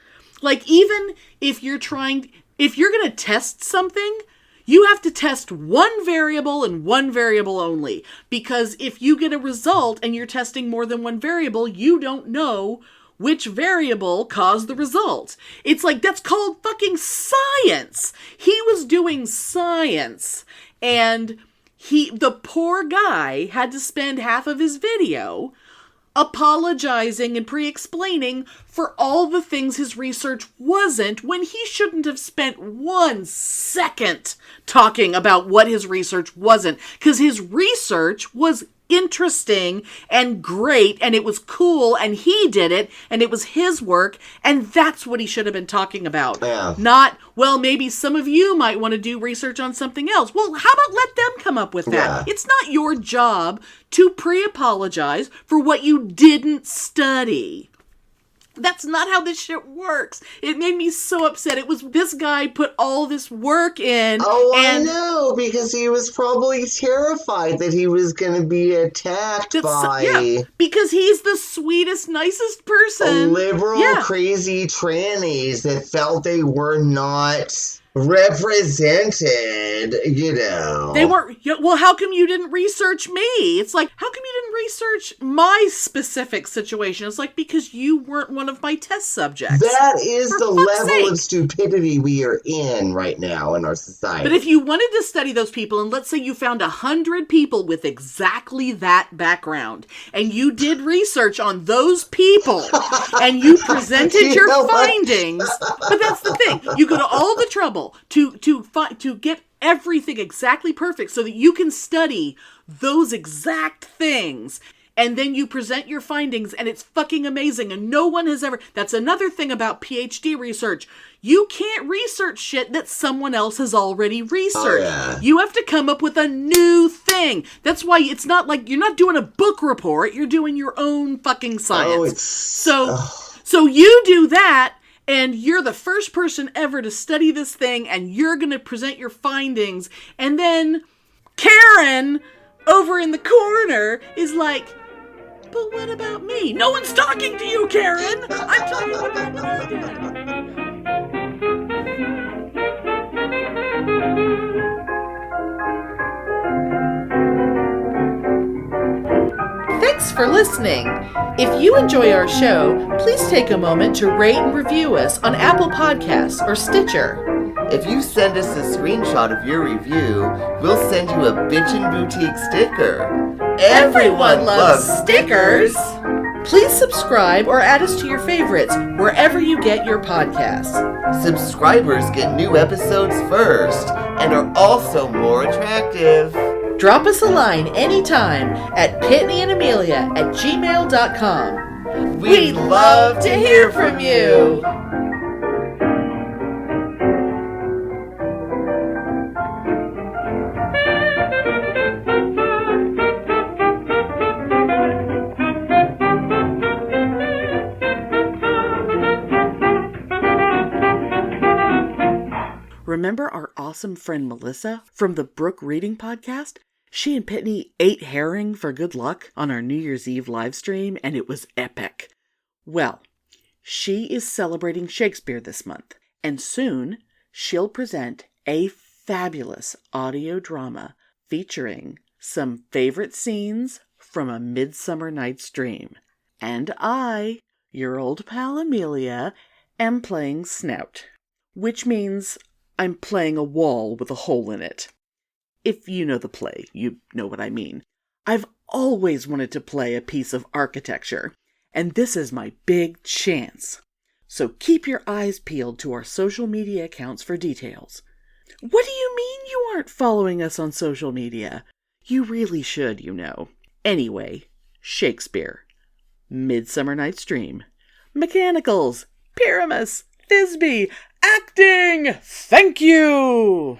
Even if you're going to test something, you have to test one variable and one variable only. Because if you get a result and you're testing more than one variable, you don't know which variable caused the result. It's that's called fucking science. He was doing science. And the poor guy had to spend half of his video apologizing and pre-explaining for all the things his research wasn't, when he shouldn't have spent 1 second talking about what his research wasn't, because his research was interesting and great, and it was cool, and he did it, and it was his work, and that's what he should have been talking about. Yeah. Not, well, maybe some of you might want to do research on something else. Well, how about let them come up with that? Yeah. It's not your job to pre-apologize for what you didn't study. That's not how this shit works. It made me so upset. It was, this guy put all this work in. I know, because he was probably terrified that he was going to be attacked by... because he's the sweetest, nicest person. Liberal, crazy trannies that felt they were not represented, They weren't, well, how come you didn't research me? It's like, how come you didn't research my specific situation? It's like, because you weren't one of my test subjects. That is the level of stupidity we are in right now in our society. But if you wanted to study those people, and let's say you found 100 people with exactly that background, and you did research on those people, and you presented your findings, but that's the thing, you go to all the trouble to get everything exactly perfect so that you can study those exact things, and then you present your findings, and it's fucking amazing, and no one has ever... That's another thing about PhD research. You can't research shit that someone else has already researched. Oh, yeah. You have to come up with a new thing. That's why it's not like you're not doing a book report, you're doing your own fucking science. So you do that, and you're the first person ever to study this thing, and you're going to present your findings, and then Karen over in the corner is like, but what about me? No one's talking to you, Karen! I'm talking about what I did. Thanks for listening. If you enjoy our show, please take a moment to rate and review us on Apple Podcasts or Stitcher. If you send us a screenshot of your review, we'll send you a Bitchin' Boutique sticker. Everyone loves stickers! Please subscribe or add us to your favorites wherever you get your podcasts. Subscribers get new episodes first and are also more attractive. Drop us a line anytime at PitneyAndAmelia@gmail.com. We'd love to hear from you! Remember our awesome friend Melissa from the Brook Reading Podcast? She and Pitney ate herring for good luck on our New Year's Eve live stream, and it was epic. Well, she is celebrating Shakespeare this month, and soon she'll present a fabulous audio drama featuring some favorite scenes from A Midsummer Night's Dream. And I, your old pal Amelia, am playing Snout, which means I'm playing a wall with a hole in it. If you know the play, you know what I mean. I've always wanted to play a piece of architecture, and this is my big chance. So keep your eyes peeled to our social media accounts for details. What do you mean you aren't following us on social media? You really should, you know. Anyway, Shakespeare, Midsummer Night's Dream, Mechanicals, Pyramus, Thisbe, acting! Thank you!